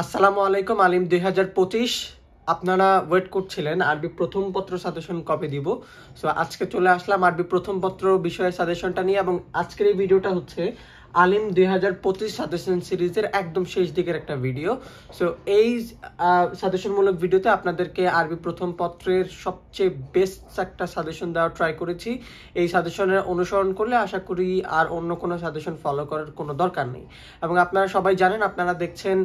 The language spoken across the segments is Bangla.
আসসালামু আলাইকুম আলিম 2025 আপনারা ওয়েট করছিলেন আরবি প্রথম পত্র সাজেশন কবে দিব। সো আজকে চলে আসলাম আরবি প্রথম পত্র বিষয়ের সাজেশনটা নিয়ে, এবং আজকের এই ভিডিওটা হচ্ছে আলিম 2025 সাজেশন সিরিজের একদম শেষ দিকের একটা ভিডিও। সো এই সাজেশনমূলক ভিডিওতে আপনাদেরকে আরবি প্রথম পত্রের সবচেয়ে বেস্ট একটা সাজেশন দেওয়ার ট্রাই করেছি। এই সাজেশনের অনুসরণ করলে আশা করি আর অন্য কোনো সাজেশন ফলো করার কোনো দরকার নেই। এবং আপনারা সবাই জানেন, আপনারা দেখছেন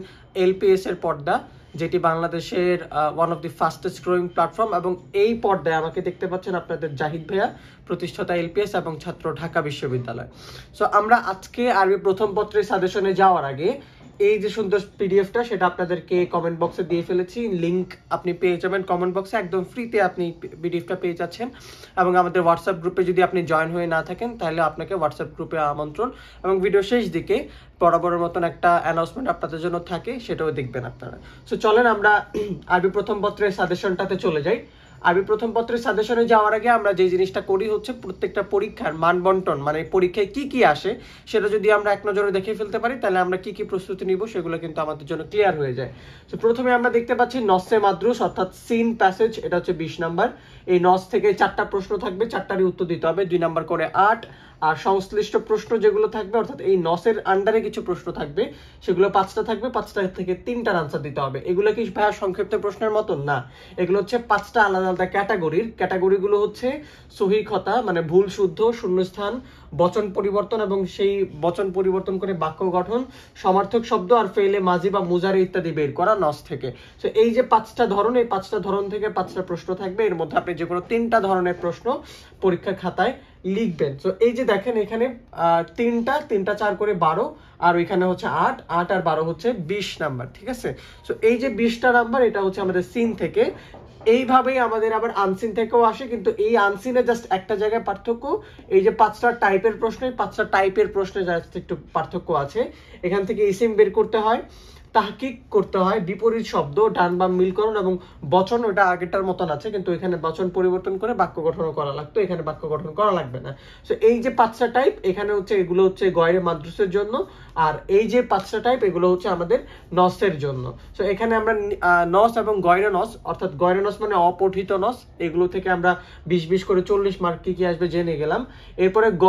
এলপিএস এর পর্দা, যেটি বাংলাদেশের one of the fastest growing platform, এবং এই পর্দায় আমাকে দেখতে পাচ্ছেন আপনাদের জাহিদ ভাইয়া, প্রতিষ্ঠাতা এলপিএস এবং ছাত্র ঢাকা বিশ্ববিদ্যালয়। সো আমরা আজকে আরবি প্রথম পত্রের সাজেশনে যাওয়ার আগে এই যে সুন্দর পিডিএফটা সেটা আপনাদেরকে কমেন্ট বক্সে দিয়ে ফেলেছি, লিংক আপনি পেয়ে যাবেন কমেন্ট বক্সে, একদম ফ্রিতে আপনি পিডিএফটা পেয়ে যাচ্ছেন। এবং আমাদের হোয়াটসঅ্যাপ গ্রুপে যদি আপনি জয়েন হয়ে না থাকেন তাহলে আপনাকে হোয়াটসঅ্যাপ গ্রুপে আমন্ত্রণ, এবং ভিডিও শেষ দিকে বরাবরের মতন একটা অ্যানাউন্সমেন্ট আপনাদের জন্য থাকে, সেটাও দেখবেন আপনারা। সো চলেন আমরা আরবি প্রথম পত্রের সাজেশনটাতে চলে যাই। আরবি প্রথম পত্রের সাজেশনে যাওয়ার আগে আমরা যে জিনিসটা করি হচ্ছে প্রত্যেকটা পরীক্ষার মান বন্টন, মানে পরীক্ষায় কি কি আসে সেটা যদি আমরা এক নজরে দেখে ফেলতে পারি তাহলে আমরা কি কি প্রস্তুতি নিব সেগুলো কিন্তু আমাদের জন্য ক্লিয়ার হয়ে যায়। তো প্রথমে আমরা দেখতে পাচ্ছি নসে মাদ্রুস অর্থাৎ সিন প্যাসেজ, এটা হচ্ছে 20 নাম্বার। এই নস থেকে 4টা প্রশ্ন থাকবে, 4টারই উত্তর দিতে হবে, 2 নাম্বার করে 8। আর সংশ্লিষ্ট প্রশ্ন যেগুলো থাকবে অর্থাৎ এই নসের আন্ডারে কিছু প্রশ্ন থাকবে, সেগুলো 5টা থাকবে, 5টা থেকে 3টার আনসার দিতে হবে। এগুলো কি ভাইয়া সংক্ষিপ্ত প্রশ্নের মতন না, এগুলো হচ্ছে 5টা আলাদা আলাদা ক্যাটাগরিগুলো হচ্ছে সহিহ খতা, মানে ভুল শুদ্ধ, শূন্যস্থান, বচন পরিবর্তন এবং সেই বচন পরিবর্তন করে বাক্য গঠন, সমার্থক শব্দ আর ফেলে মাজি বা মুজারে ইত্যাদি বের করা নস থেকে। তো এই যে 5টা ধরন, এই 5টা ধরন থেকে 5টা প্রশ্ন থাকবে, এর মধ্যে আপনি যে কোনো 3টা ধরনের প্রশ্ন পরীক্ষা খাতায় লিখবেন। তো এই যে দেখেন এখানে 3টা 4 করে 12, আর ওইখানে হচ্ছে 8 আর 12 হচ্ছে 20 নাম্বার, ঠিক আছে। তো এই যে 20টা নাম্বার এটা হচ্ছে আমাদের সিন থেকে। এইভাবেই আমাদের আবার আনসিন থেকেও আসে, কিন্তু এই আনসিনে জাস্ট একটা জায়গায় পার্থক্য, এই যে 5টা টাইপের প্রশ্ন, এই 5টা টাইপের প্রশ্নে জাস্ট একটু পার্থক্য আছে। এখান থেকে ইসিম বের করতে হয়, তাহকিক করতে হয়, বিপরীত শব্দ, ডান বাম মিলকরণ এবং বচন, ওটা আগেরটার মতন আছে, কিন্তু এখানে বচন পরিবর্তন করে বাক্য গঠন করা লাগতো, এখানে বাক্য গঠন করা লাগবে না। সো এই যে 5টা টাইপ এখানে হচ্ছে, এগুলো হচ্ছে গয়রে মাদ্রাসের জন্য, আর এই যে 5টা টাইপ এগুলো হচ্ছে আমাদের নসের জন্য। সো এখানে আমরা নস এবং গয়রে নস, অর্থাৎ গয়রে নস মানে অপঠিত নস, এগুলো থেকে আমরা 20 করে 40 মার্ক কি কি আসবে জেনে গেলাম। এরপরে গ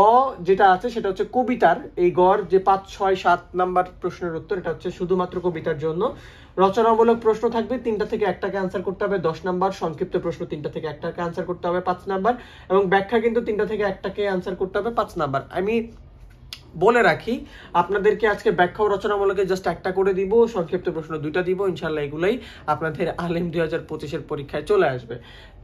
যেটা আছে সেটা হচ্ছে কবিতার, এই গড় যে 5, 6, 7 নাম্বার প্রশ্নের উত্তর, এটা হচ্ছে শুধুমাত্র কবিতার জন্য। রচনামূলক প্রশ্ন থাকবে, 3টা থেকে 1টাকে আনসার করতে হবে 10 নাম্বার, সংক্ষিপ্ত প্রশ্ন 3টা থেকে 1টাকে আনসার করতে হবে 5 নাম্বার, এবং ব্যাখ্যা কিন্তু 3টা থেকে 1টাকে আনসার করতে হবে 5 নাম্বার। আমি বলে রাখি আপনাদেরকে আজকে ব্যাখ্যা ও রচনামূলকে জাস্ট 1টা করে দিব, সংক্ষিপ্ত প্রশ্ন 2টা দিব, ইনশাল্লাহ এগুলাই আপনাদের আলিম 2025-এর পরীক্ষায় চলে আসবে।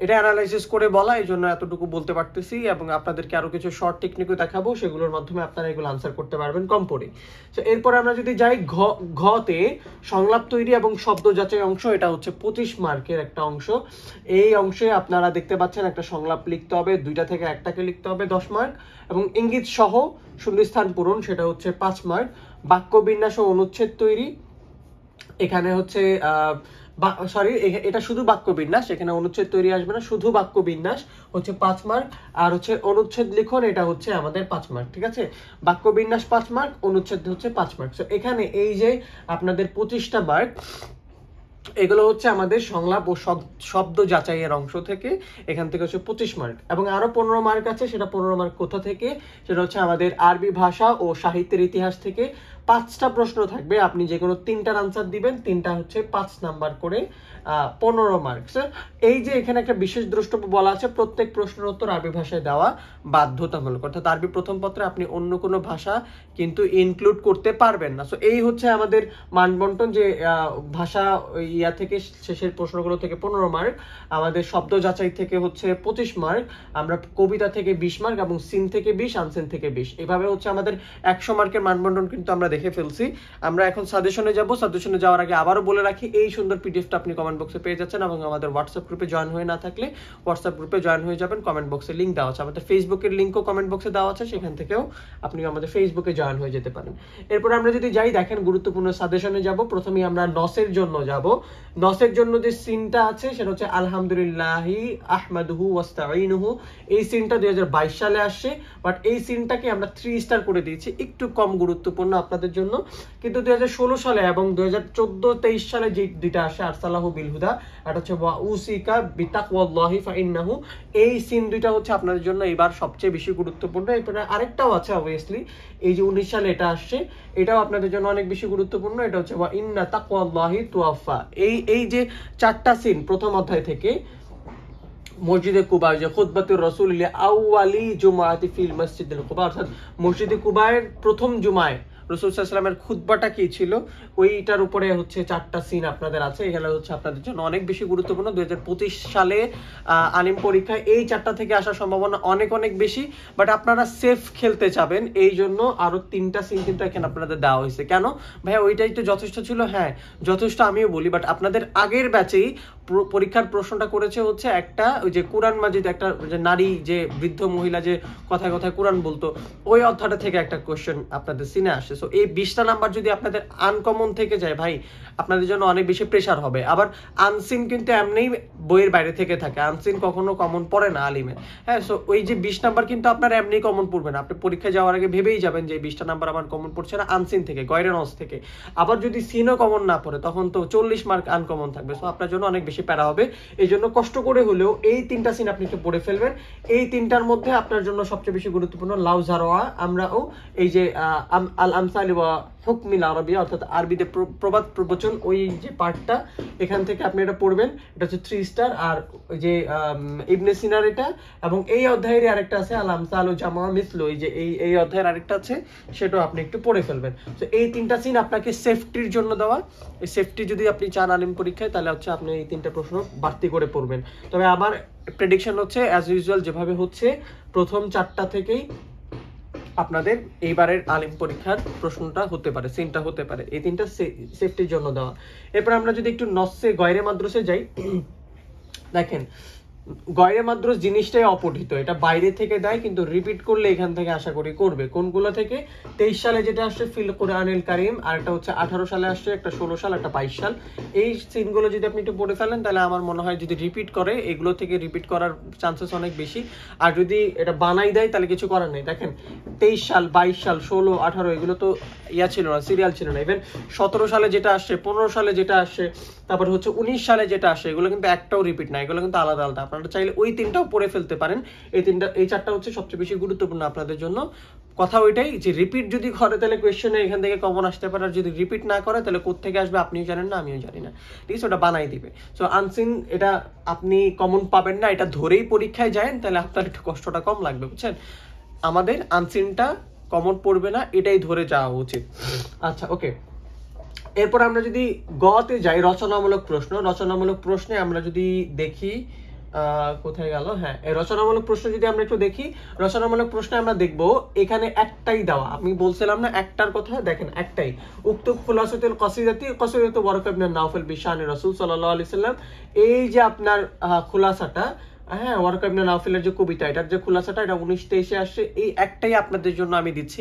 এটা অ্যানালাইসিস করে বলা, এই জন্য এতটুকু বলতে পারতেছি, এবং আপনাদেরকে আরো কিছু শর্ট টেকনিকও দেখাবো, সেগুলোর মাধ্যমে আপনারা এগুলো আনসার করতে পারবেন কম পড়ে। তো এরপরে আমরা যদি যাই ঘতে সংলাপ তৈরি এবং শব্দ যাচাই অংশ, এটা হচ্ছে 25 মার্কের একটা অংশ। এই অংশে আপনারা দেখতে পাচ্ছেন একটা সংলাপ লিখতে হবে, 2টা থেকে 1টাকে লিখতে হবে 10 মার্ক, এবং ইঙ্গিত সহ শূন্যস্থান পূরণ, সেটা হচ্ছে 5 মার্ক। বাক্য বিন্যাস ও অনুচ্ছেদ তৈরি, এখানে হচ্ছে এটা শুধু বাক্য বিন্যাস, এখানে অনুচ্ছেদ তৈরি আসবে না, শুধু বাক্য বিন্যাস হচ্ছে 5 মার্ক, আর হচ্ছে অনুচ্ছেদ লিখন, এটা হচ্ছে আমাদের 5 মার্ক, ঠিক আছে। বাক্য বিন্যাস 5 মার্ক, অনুচ্ছেদ হচ্ছে 5 মার্ক। তো এখানে এই যে আপনাদের 25টা মার্ক, এগুলো হচ্ছে আমাদের সংলাপ ও শব্দ যাচাইয়ের অংশ থেকে, এখান থেকে হচ্ছে 25 মার্ক। এবং আরো 15 মার্ক আছে, সেটা 15 মার্ক কোথা থেকে, সেটা হচ্ছে আমাদের আরবি ভাষা ও সাহিত্যের ইতিহাস থেকে 5টা প্রশ্ন থাকবে, আপনি যে কোনো 3টার আনসার দিবেন, 3টা হচ্ছে 5 নাম্বার করে 15 মার্কস। এই যে এখানে একটা বিশেষ দ্রষ্টব্য বলা আছে, প্রত্যেক প্রশ্নের উত্তর আরবি ভাষায় দেওয়া বাধ্যতামূলক, অর্থাৎ আরবি প্রথম পত্রে আপনি অন্য কোনো ভাষা কিন্তু ইনক্লুড করতে পারবেন না। সো এই হচ্ছে আমাদের মানবন্টন, যে ভাষা ইয়া থেকে শেষের প্রশ্নগুলো থেকে 15 মার্ক, আমাদের শব্দ যাচাই থেকে হচ্ছে 25 মার্ক, আমরা কবিতা থেকে 20 মার্ক, এবং সিন থেকে 20, আনসিন থেকে 20, এভাবে হচ্ছে আমাদের 100 মার্কের মানবন্টন কিন্তু আমরা দেখে ফেলছি। আমরা এখন সাজেশনে যাব। সাজেশনে যাওয়ার আগে আবারও বলে রাখি, এই সুন্দর পিডিএফটা আপনি কমেন্ট বক্সে পেয়ে যাচ্ছেন, এবং আমাদের হোয়াটসঅ্যাপ গ্রুপে জয়েন হয়ে না থাকলে হোয়াটসঅ্যাপ গ্রুপে জয়েন হয়ে যাবেন, কমেন্ট বক্সে লিংক দেওয়া আছে, আমাদের ফেসবুকের লিংকও কমেন্ট বক্সে দেওয়া আছে, সেখান থেকেও আপনি আমাদের ফেসবুকে জয়েন হয়ে যেতে পারেন। এরপর আমরা যদি যাই, দেখেন গুরুত্বপূর্ণ সাজেশনে যাব। প্রথমেই আমরা নসের জন্য যাব। নসের জন্য যে সিনটা আছে সেটা হচ্ছে আলহামদুলিল্লাহি আহমাদুহু ওয়াস্তাঈনুহু, এই সিনটা 2022 সালে আসছে, বাট এই সিনটাকে আমরা 3 স্টার করে দিয়েছি, একটু কম গুরুত্বপূর্ণ আপনাদের জন্য। কিন্তু 2016 সালে এবং 2014-23 সালে যে দুইটা আসে আরসালাহু বিল হুদা, এটা হচ্ছে ওয়াউসিকা বিতাকওয়াল্লাহি ফাইন্নাহু, এই সিন দুইটা হচ্ছে আপনাদের জন্য এবার সবচেয়ে বেশি গুরুত্বপূর্ণ। এরপরে আরেকটাও আছে অবভিয়াসলি, এই যে 19 সালে এটা আসছে, এটাও আপনাদের জন্য অনেক বেশি গুরুত্বপূর্ণ। এটা হচ্ছে ওয়া ইন্না তাকওয়াল্লাহি তুওয়াফা। এই যে 4টা সিন প্রথম অধ্যায় থেকে, মসজিদে কুবা, যে খুতবাতুর রাসূল আউয়ালি জুমাআতি ফিল মসজিদুল কুবা, অর্থাৎ মসজিদে কুবায়ের প্রথম জুমায় রাসূল সাল্লাল্লাহু আলাইহি ওয়াসাল্লামের খুতবাটা কি ছিল, ওইটার উপরে হচ্ছে 4টা সিন আপনাদের আছে। এখানে হচ্ছে আপনাদের জন্য অনেক বেশি গুরুত্বপূর্ণ। 2025 সালে আলিম পরীক্ষায় এই 4টা থেকে আসার সম্ভাবনা অনেক অনেক বেশি, বাট আপনারা সেফ খেলতে চাবেন, এই জন্য আরো 3টা সিন কিন্তু এখানে আপনাদের দেওয়া হয়েছে। কেন ভাইয়া, ওইটাই তো যথেষ্ট ছিল? হ্যাঁ যথেষ্ট, আমিও বলি, বাট আপনাদের আগের ব্যাচেই পরীক্ষার প্রশ্নটা করেছে হচ্ছে একটা, ওই যে কোরআন মাজিদ, একটা যে নারী, যে বৃদ্ধ মহিলা যে কথায় কথায় কোরআন বলতো, ওই অধ্যায়টা থেকে একটা কোশ্চেন আপনাদের সিনে আসে। সো এই 20টা নাম্বার যদি আপনাদের আনকমন থেকে যায় ভাই, আপনাদের জন্য অনেক বেশি প্রেশার হবে। আবার আনসিন কিন্তু এমনিই বইয়ের বাইরে থেকে থাকে, আনসিন কখনো কমন পড়ে না আলিমে। হ্যাঁ, সো ওই যে 20 নাম্বার কিন্তু আপনার এমনি কমন পড়বে না, আপনি পরীক্ষা যাওয়ার আগে ভেবেই যাবেন যে 20টা নাম্বার আমার কমন পড়ছে না আনসিন থেকে, গয়রেনস থেকে। আবার যদি সিনও কমন না পড়ে তখন তো 40 মার্ক আনকমন থাকবে। সো আপনার জন্য অনেক বেশি প্যারা হবে। এই জন্য কষ্ট করে হলেও এই 3টা সিন আপনি একটু পড়ে ফেলবেন। এই 3টার মধ্যে আপনার জন্য সবচেয়ে বেশি গুরুত্বপূর্ণ লাউজারোয়া, আমরাও এই যে আল আমসালি ওয়া হুকমিল আরবিয়া, অর্থাৎ আরবিতে প্রবাদ প্রবচন, ওই যে পার্টটা, এখান থেকে আপনি এটা পড়বেন, এটা হচ্ছে 3 স্টার। আর ওই যে ইবনে সিনার এটা, এবং এই অধ্যায়ের আরেকটা আছে আল আমসাল ও জামা মিসলু, এই যে এই অধ্যায়ের আরেকটা আছে, সেটাও আপনি একটু পড়ে ফেলবেন। তো এই 3টা সিন আপনাকে সেফটির জন্য দেওয়া। এই সেফটি যদি আপনি চান আলিম পরীক্ষায়, তাহলে হচ্ছে আপনি এই 3টা প্রশ্ন বাড়তি করে পড়বেন। তবে আমার প্রেডিকশন হচ্ছে অ্যাজ ইউজুয়াল যেভাবে হচ্ছে, প্রথম 4টা থেকেই আপনাদের এইবারের আলিম পরীক্ষার প্রশ্নটা হতে পারে, সিনটা হতে পারে। এই 3টা সেফটির জন্য দেওয়া। এরপর আমরা যদি একটু নসে গয়রে মাদ্রাসে যাই, দেখেন গয়রে মাদ্রাস জিনিসটাই অপঠিত, এটা বাইরে থেকে দেয়, কিন্তু রিপিট করলে এখান থেকে আশা করি করবে। কোনগুলো থেকে? 23 সালে যেটা আসছে ফিল কোরআনুল কারীম, আর একটা হচ্ছে 18 সালে আসছে, একটা 16 সাল, একটা 22 সাল। এই সিনগুলো যদি আপনি একটু পড়ে ফেলেন, তাহলে আমার মনে হয় যদি রিপিট করে, এগুলো থেকে রিপিট করার চান্সেস অনেক বেশি। আর যদি এটা বানাই দেয় তাহলে কিছু করার নেই। দেখেন 23 সাল, 22 সাল, 16, 18 এগুলো তো ছিল না, সিরিয়াল ছিল না। ইভেন 17 সালে যেটা আসছে, 15 সালে যেটা আসছে, তারপরে হচ্ছে 19 সালে যেটা আসে, এগুলো কিন্তু একটাও রিপিট না, এগুলো কিন্তু আলাদা আলাদা। আপনারা চাইলে ওই 3টাও পড়ে ফেলতে পারেন। এই 4টা হচ্ছে সবচেয়ে বেশি গুরুত্বপূর্ণ আপনাদের জন্য। কথা ওইটাই যে রিপিট যদি করে তাহলে কোয়েশ্চেনে এখান থেকে কমন আসতে পারে, আর যদি রিপিট না করে তাহলে কোত্থেকে আসবে আপনিও জানেন না, আমিও জানি না। ঠিক আছে, ওটা বানাই দিবে। সো আনসিন এটা আপনি কমন পাবেন না, এটা ধরেই পরীক্ষায় যান, তাহলে আপনার একটু কষ্টটা কম লাগবে, বুঝছেন? আমাদের আনসিনটা কমন পড়বে না, এটাই ধরে যাওয়া উচিত। আচ্ছা, ওকে। এরপর আমরা যদি গতে যাই, রচনামূলক প্রশ্ন। রচনামূলক প্রশ্নে আমরা যদি দেখি, কোথায় গেল, হ্যাঁ, এই রচনামূলক প্রশ্ন যদি আমরা একটু দেখি, রচনামূলক প্রশ্নে আমরা দেখব এখানে একটাই দেওয়া। আমি বলছিলাম না একটার কথা, দেখেন একটাই, উক্তুব খুলাসাতুল কসিদাতু ওয়ারাকা ইবনে নাওফল বিশান রাসূল সাল্লাল্লাহু আলাইহি সাল্লাম। এই যে আপনার খুলাসাটা, হ্যাঁ, ওয়ারাকা ইবনে নাওফলের যে কবিতা, এটার যে খুলাসাটা, এটা 1923 আসছে। এই একটাই আপনাদের জন্য আমি দিচ্ছি,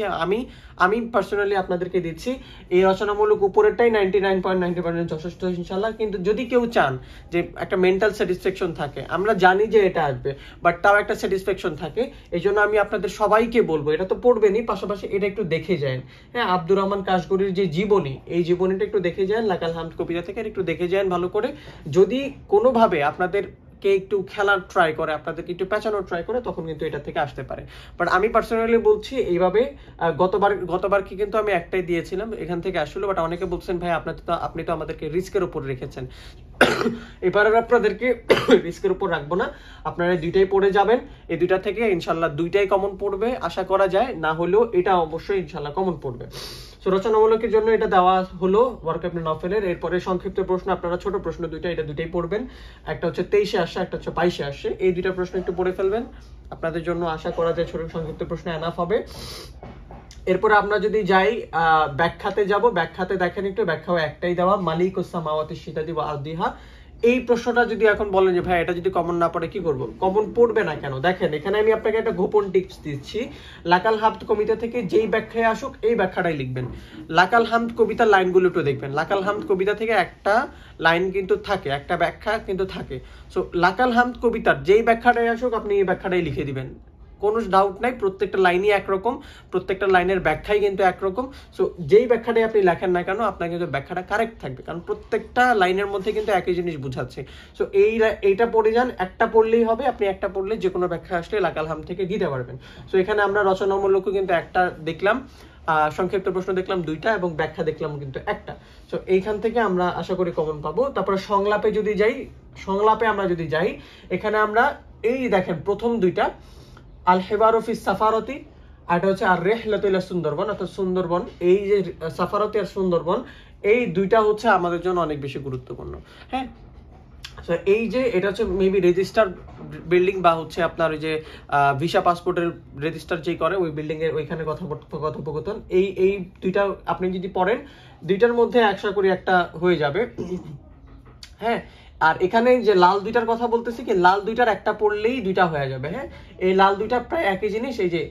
আমি পার্সোনালি আপনাদেরকে দিচ্ছি। এই রচনামূলক উপরেরটাই 99.90% যথেষ্ট ইনশাআল্লাহ। কিন্তু যদি কেউ চান যে একটা মেন্টাল স্যাটিসফ্যাকশন থাকে, আমরা জানি যে এটা আসবে, বাট তাও একটা স্যাটিসফ্যাকশন থাকে, এই জন্য আমি আপনাদের সবাইকে বলবো, এটা তো পড়বেনই, পাশাপাশি এটা একটু দেখে যান। হ্যাঁ, আব্দুর রহমান কাশগড়ির যে জীবনী, এই জীবনীটা একটু দেখে যান, লাকাল হামদ কবিতা থেকে একটু দেখে যান ভালো করে। যদি কোনোভাবে আপনাদের কে একটু খেলার ট্রাই করে, আপনাদেরকে একটু পেঁচানোর ট্রাই করে, তখন কিন্তু এটা থেকে আসতে পারে। বাট আমি পার্সোনালি বলছি এইভাবে, গতবার কি কিন্তু আমি একটাই দিয়েছিলাম, এখান থেকে আসলো। বাট অনেকে বলছেন ভাই আপনি তো আমাদেরকে রিস্কের উপর রেখেছেন। এবার আপনাদেরকে রিস্কের উপর রাখবো না, আপনারা 2টাই পড়ে যাবেন। এই 2টা থেকে ইনশাল্লাহ 2টাই কমন পড়বে আশা করা যায়, না হলেও এটা অবশ্যই ইনশাল্লাহ কমন পড়বে। রচনামূলকের জন্য এটা দেওয়া হলো ওয়ারাকা ইবনে নাওফলের। এরপরে সংক্ষিপ্ত প্রশ্ন, আপনারা ছোট প্রশ্ন 2টা, এটা 2টাই পড়বেন। একটা হচ্ছে 23-এ আসছে, একটা হচ্ছে 22-এ আসছে। এই 2টা প্রশ্ন একটু পড়ে ফেলবেন, আপনাদের জন্য আশা করা যায় ছোট সংক্ষিপ্ত প্রশ্ন এনাফ হবে। এরপরে আমরা যদি যাই ব্যাখ্যাতে যাব, ব্যাখ্যাতে দেখেন একটু, ব্যাখ্যাও একটাই দেওয়া, মালিকুস সামাওয়াতিস সিতাদি ওয়া আরদিহা। এই প্রশ্নটা যদি এখন বলেন যে ভাই এটা যদি কমন না পড়ে কি করব, কমন পড়বে না কেন, দেখেন এখানে আমি আপনাকে একটা গোপন টিপস দিচ্ছি। লাকাল হামদ কবিতা থেকে যেই ব্যাখ্যায় আসুক এই ব্যাখ্যাটাই লিখবেন। লাকাল হামদ কবিতার লাইনগুলো একটু দেখবেন, লাকাল হামদ কবিতা থেকে একটা লাইন কিন্তু থাকে, একটা ব্যাখ্যা কিন্তু থাকে। সো লাকাল হামদ কবিতার যেই ব্যাখ্যাটাই আসুক আপনি এই ব্যাখ্যাটাই লিখে দিবেন, কোনো ডাউট নাই, প্রত্যেকটা লাইনই একরকম, প্রত্যেকটা লাইনের ব্যাখ্যাই কিন্তু একরকম। সো যেই ব্যাখ্যাটাই আপনি লেখেন না কেন আপনার কিন্তু ব্যাখ্যাটা কারেক্ট থাকবে, কারণ প্রত্যেকটা লাইনের মধ্যে কিন্তু একই জিনিস বুঝাচ্ছে। সো এইটা পড়ে যান, একটা পড়লেই হবে, আপনি একটা পড়লে যে কোনো ব্যাখ্যা আসলে লাকাল হাম থেকে দিতে পারবেন। সো এখানে আমরা রচনামূলক কিন্তু একটা দেখলাম, সংক্ষিপ্ত প্রশ্ন দেখলাম দুইটা, এবং ব্যাখ্যা দেখলাম কিন্তু একটা। সো এইখান থেকে আমরা আশা করি কমন পাবো। তারপরে সংলাপে যদি যাই, সংলাপে আমরা যদি যাই, এখানে আমরা এই দেখেন প্রথম দুইটা আল হেবারু ফিস সাফারতি, আর এটা হচ্ছে আর রিহলাতু ইলা সুন্দরবন, অর্থাৎ সুন্দরবন। এই যে সাফারতি আর সুন্দরবন, এই দুইটা হচ্ছে আমাদের জন্য অনেক বেশি গুরুত্বপূর্ণ। হ্যাঁ, সো এই যে এটা হচ্ছে মেবি রেজিস্টার বিল্ডিং বা হচ্ছে আপনার ওই যে ভিসা পাসপোর্টের রেজিস্টার যেই করে ওই বিল্ডিং এর ওইখানে কথোপকথন। এই দুইটা আপনি যদি পড়েন, দুইটার মধ্যে আশা করি একটা হয়ে যাবে। হ্যাঁ, আর এখানে যে লাল দুইটার কথা বলতেছি, কি লাল দুইটার একটা পড়লেই দুইটা হয়ে যাবে। হ্যাঁ, এই লাল দুইটা প্রায় একই জিনিস। এই যে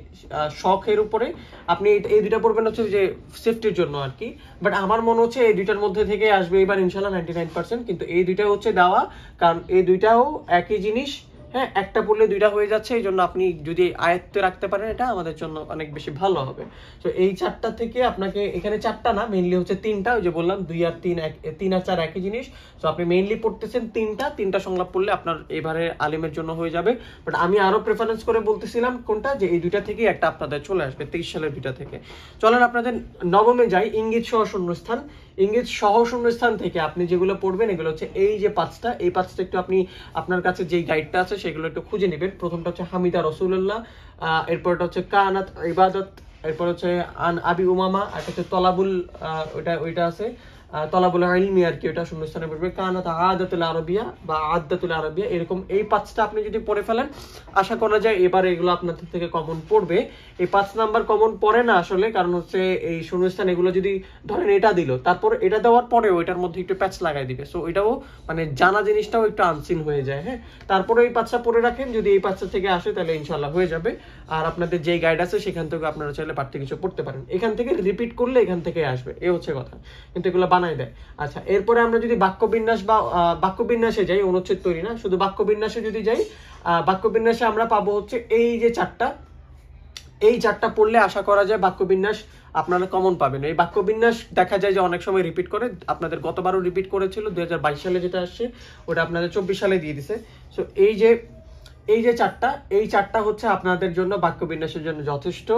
শখের উপরে আপনি এই দুইটা পড়বেন হচ্ছে যে সেফটির জন্য আর কি, বাট আমার মনে হচ্ছে এই দুইটার মধ্যে থেকে আসবে এবার ইনশাল্লাহ 99%। কিন্তু এই দুইটা হচ্ছে দেওয়া, কারণ এই দুইটাও একই জিনিস। হ্যাঁ, একটা পড়লে দুইটা হয়ে যাচ্ছে, এই জন্য আপনি যদি আয়ত্তে রাখতে পারেন এটা আমাদের জন্য অনেক বেশি ভালো হবে। তো এই চারটা থেকে আপনাকে, এখানে চারটা না মেইনলি হচ্ছে তিনটা, ওই যে বললাম 2 আর 3 3 আর 4 একই জিনিস। তো আপনি মেইনলি পড়তেছেন তিনটা সংলাপ পড়লে আপনার এবারে আলিমের জন্য হয়ে যাবে। বাট আমি আরো প্রেফারেন্স করে বলতেছিলাম কোনটা, যে এই দুইটা থেকে একটা আপনাদের চলে আসবে 23 সালের দুইটা থেকে। চলেন আপনাদের নবমে যাই, ইঙ্গিত সহ শূন্যস্থান। ইঙ্গিত সহ শূন্যস্থান থেকে আপনি যেগুলো পড়বেন এগুলো হচ্ছে এই যে পাঁচটা, এই পাঁচটা একটু আপনি আপনার কাছে যেই গাইডটা আছে সেগুলো একটু খুঁজে নেবেন। প্রথমটা হচ্ছে হামিদা রসুল্লাহ, এরপরটা হচ্ছে কানাত ইবাদত, এরপর হচ্ছে আন আবি উমামা, আর হচ্ছে তলাবুল, ওইটা আছে তলাবুল ইলমি আর কি, ওটা শূন্যস্থানে পড়বে। কানাত আদাতুল আরবিয়া বা আদাতুল আরবিয়া, এরকম এই পাঁচটা আপনি যদি পড়ে ফেলেন আশা করা যায় এবার এগুলো আপনাদের থেকে কমন পড়বে। এই 5 নাম্বার কমন পড়ে না আসলে, কারণ হচ্ছে এই শূন্যস্থান এগুলো যদি ধরেন এটা দিল, তারপর এটা দেওয়ার পরে ওইটার মধ্যে একটু প্যাচ লাগাই দিবে, সো ওইটাও মানে জানা জিনিসটাও একটু আনসিন হয়ে যায়। হ্যাঁ, তারপরে এই 5টা পড়ে রাখেন, যদি এই 5টা থেকে আসে তাহলে ইনশাল্লাহ হয়ে যাবে। আর আপনাদের যেই গাইড আছে সেখান থেকে আপনারা চাইলে বাড়তি কিছু পড়তে পারেন, এখান থেকে রিপিট করলে এখান থেকে আসবে, এই হচ্ছে কথা। কিন্তু এগুলো বানাই দেয়। আচ্ছা, এরপরে আমরা যদি বাক্যবিন্যাস বা বাক্যবিন্যাসে যাই, অনুচ্ছেদ তৈরি না, শুধু বাক্যবিন্যাসে যদি যাই, বাক্যবিন্যাসে আমরা পাবো হচ্ছে এই যে চারটা, এই চারটা পড়লে আশা করা যায় বাক্যবিন্যাস আপনারা কমন পাবেন। এই বাক্যবিন্যাস দেখা যায় যে অনেক সময় রিপিট করে, আপনাদের গতবারও রিপিট করেছিল 2022 সালে যেটা আসছে, ওটা আপনাদের 24 সালে দিয়ে দিছে। সো এই যে চারটা হচ্ছে আপনাদের জন্য বাক্যবিন্যাসের জন্য যথেষ্ট।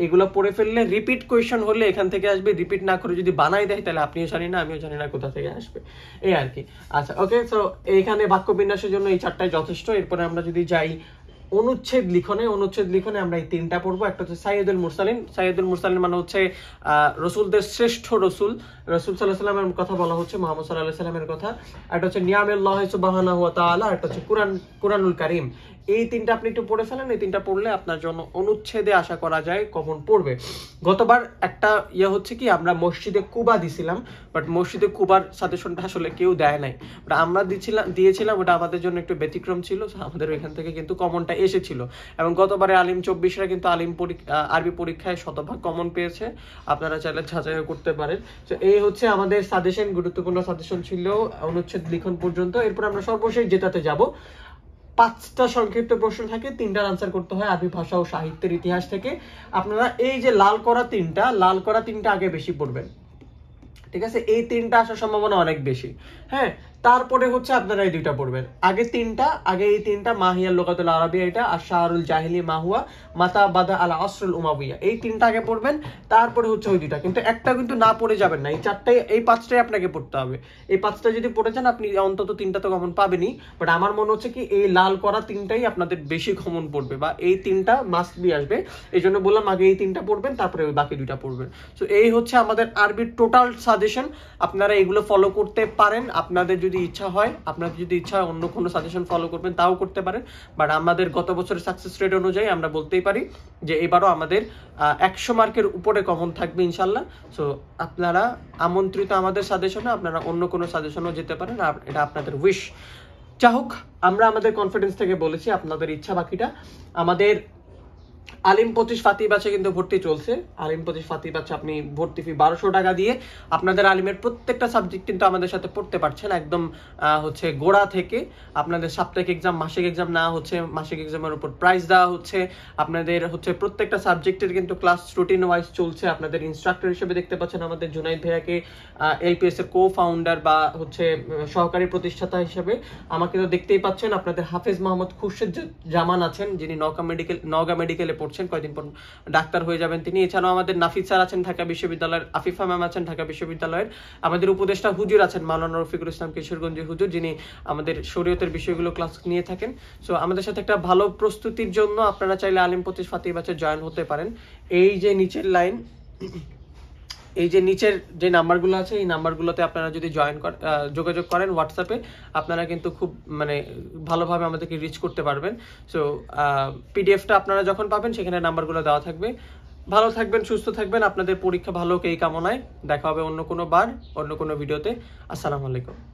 এগুলো পড়ে ফেললে রিপিট কোয়েশ্চেন হলে এখান থেকে আসবে, রিপিট না করে যদি বানাই দেয় তাহলে আপনিও জানি না আমিও জানি না কোথা থেকে আসবে, এই আর কি। আচ্ছা, ওকে, সো এইখানে বাক্যবিন্যাসের জন্য এই চারটাই যথেষ্ট। এরপরে আমরা যদি যাই অনুচ্ছেদ লিখনে আমরা এই তিনটা পড়বো। একটা হচ্ছে সাইয়্যিদুল মুরসালিন মানে হচ্ছে রসুলদের শ্রেষ্ঠ রসুল সাল্লাল্লাহু আলাইহি সাল্লামের কথা বলা হচ্ছে, মুহাম্মদ সাল্লাল্লাহু আলাইহি সাল্লামের কথা। একটা হচ্ছে নিয়ামুল্লাহ সুবহানাহু ওয়া তাআলা, একটা হচ্ছে কুরআনুল কারীম। এই তিনটা আপনি একটু পড়ে ফেলেন, এই তিনটা পড়লে আপনার জন্য অনুচ্ছেদে আশা করা যায় কমন পড়বে। গতবার একটা হচ্ছে কি আমরা মসজিদে কুবা দিছিলাম, বাট মসজিদে কুবার সাজেশনটা আসলে কেউ দেয় নাই, ওটা আমরা দিয়েছিলাম, ওটা আমাদের জন্য একটু ব্যতিক্রম ছিল, আমাদের ওইখান থেকে কিন্তু কমনটা এসেছিল। এবং গতবারে আলিম 24রা কিন্তু আরবি পরীক্ষায় শতভাগ কমন পেয়েছে, আপনারা চাইলে যাচাই করতে পারেন। তো এই হচ্ছে আমাদের সাজেশন, গুরুত্বপূর্ণ সাজেশন ছিল অনুচ্ছেদ লিখন পর্যন্ত। এরপর আমরা সর্বশেষ যেটাতে যাব, 5টা সংক্ষিপ্ত প্রশ্ন থাকে, 3টার আনসার করতে হয় আরবি ভাষা ও সাহিত্যের ইতিহাস থেকে। আপনারা এই যে লাল করা তিনটা আগে বেশি পড়বেন, ঠিক আছে? এই তিনটা আসার সম্ভাবনা অনেক বেশি। হ্যাঁ, তারপরে হচ্ছে আপনারা এই দুইটা পড়বেন। আগে এই তিনটা মাহিয়াল লুগাতুল আরাবিয়া, এটা আর শাহরুল জাহিলি মাহুয়া মাতা বাদা আল আসরুল উমাবিয়া, এই তিনটা আগে পড়বেন, তারপরে হচ্ছে ওই দুইটা। কিন্তু একটা কিন্তু না পড়ে যাবেন না, এই 5টাই আপনাকে পড়তে হবে। এই 5টা যদি পড়ে যান আপনি অন্তত 3টা তো কমন পাবেনই, বাট আমার মনে হচ্ছে কি এই লাল করা 3টাই আপনাদের বেশি কমন পড়বে, বা এই 3টা মাস্ট বি আসবে। এই জন্য বললাম আগে এই 3টা পড়বেন, তারপরে ওই বাকি 2টা পড়বেন। তো এই হচ্ছে আমাদের আরবির টোটাল সাজেশন সাজেশন, আপনারা এগুলো ফলো করতে পারেন। আপনাদের যদি ইচ্ছা হয় অন্য কোনো সাজেশন ফলো করবেন তাও করতে পারেন, বাট আমাদের গত বছরের সাকসেস রেট অনুযায়ী আমরা বলতেই পারি যে এবারও আমাদের 100 মার্কের উপরে কমন থাকবে ইনশাল্লাহ। সো আপনারা আমন্ত্রিত আমাদের সাজেশনে, আপনারা অন্য কোনো সাজেশনও যেতে পারেন, এটা আপনাদের উইশ। যা হোক, আমরা আমাদের কনফিডেন্স থেকে বলেছি, আপনাদের ইচ্ছা বাকিটা। আমাদের আলিম 25 ফাতি ব্যাচে কিন্তু ভর্তি চলছে। আলিম 25 ফাতি ব্যাচে আপনি ভর্তি ফি 1200 টাকা দিয়ে আপনাদের আলিমের প্রত্যেকটা সাবজেক্ট কিন্তু আমাদের সাথে পড়তে পারছেন, একদম হচ্ছে গোড়া থেকে। আপনাদের সাপ্তাহিক এক্সাম, মাসিক এক্সাম না হচ্ছে, মাসিক এক্সামের উপর প্রাইজ দেওয়া হচ্ছে। আপনাদের হচ্ছে প্রত্যেকটা সাবজেক্টের কিন্তু ক্লাস রুটিন ওয়াইজ চলছে। আপনাদের ইনস্ট্রাক্টর হিসেবে দেখতে পাচ্ছেন আমাদের জুনাইদ ভাইয়াকে, এলপিএস এর কো ফাউন্ডার বা হচ্ছে সহকারী প্রতিষ্ঠাতা হিসেবে। আমাকে তো দেখতেই পাচ্ছেন। আপনাদের হাফেজ মোহাম্মদ খুরশেদ জামান আছেন, যিনি নওগাঁ মেডিকেলে পড়ছেন, কয়েকদিন পর ডাক্তার হয়ে যাবেন তিনি। এছাড়াও আমাদের নাফিদ স্যার আছেন ঢাকা বিশ্ববিদ্যালয়ের, আফিফা ম্যাম আছেন ঢাকা বিশ্ববিদ্যালয়ের। আমাদের উপদেষ্টা হুজুর আছেন মাওলানা রফিকুল ইসলাম কিশোরগঞ্জী হুজুর, যিনি আমাদের শরীয়তের বিষয়গুলো ক্লাস নিয়ে থাকেন। সো আমাদের সাথে একটা ভালো প্রস্তুতির জন্য আপনারা চাইলে আলিম 25 ফাতি ব্যাচে জয়েন হতে পারেন। এই যে নিচের লাইন, এই যে নিচের যে নাম্বারগুলো আছে, এই নাম্বারগুলোতে আপনারা যদি যোগাযোগ করেন হোয়াটসঅ্যাপে, আপনারা কিন্তু খুব মানে ভালোভাবে আমাদেরকে রিচ করতে পারবেন। সো পিডিএফটা আপনারা যখন পাবেন সেখানে নাম্বারগুলো দেওয়া থাকবে। ভালো থাকবেন, সুস্থ থাকবেন, আপনাদের পরীক্ষা ভালো হোক এই কামনায়। দেখা হবে অন্য কোনো বার, অন্য কোনো ভিডিওতে। আসসালামু আলাইকুম।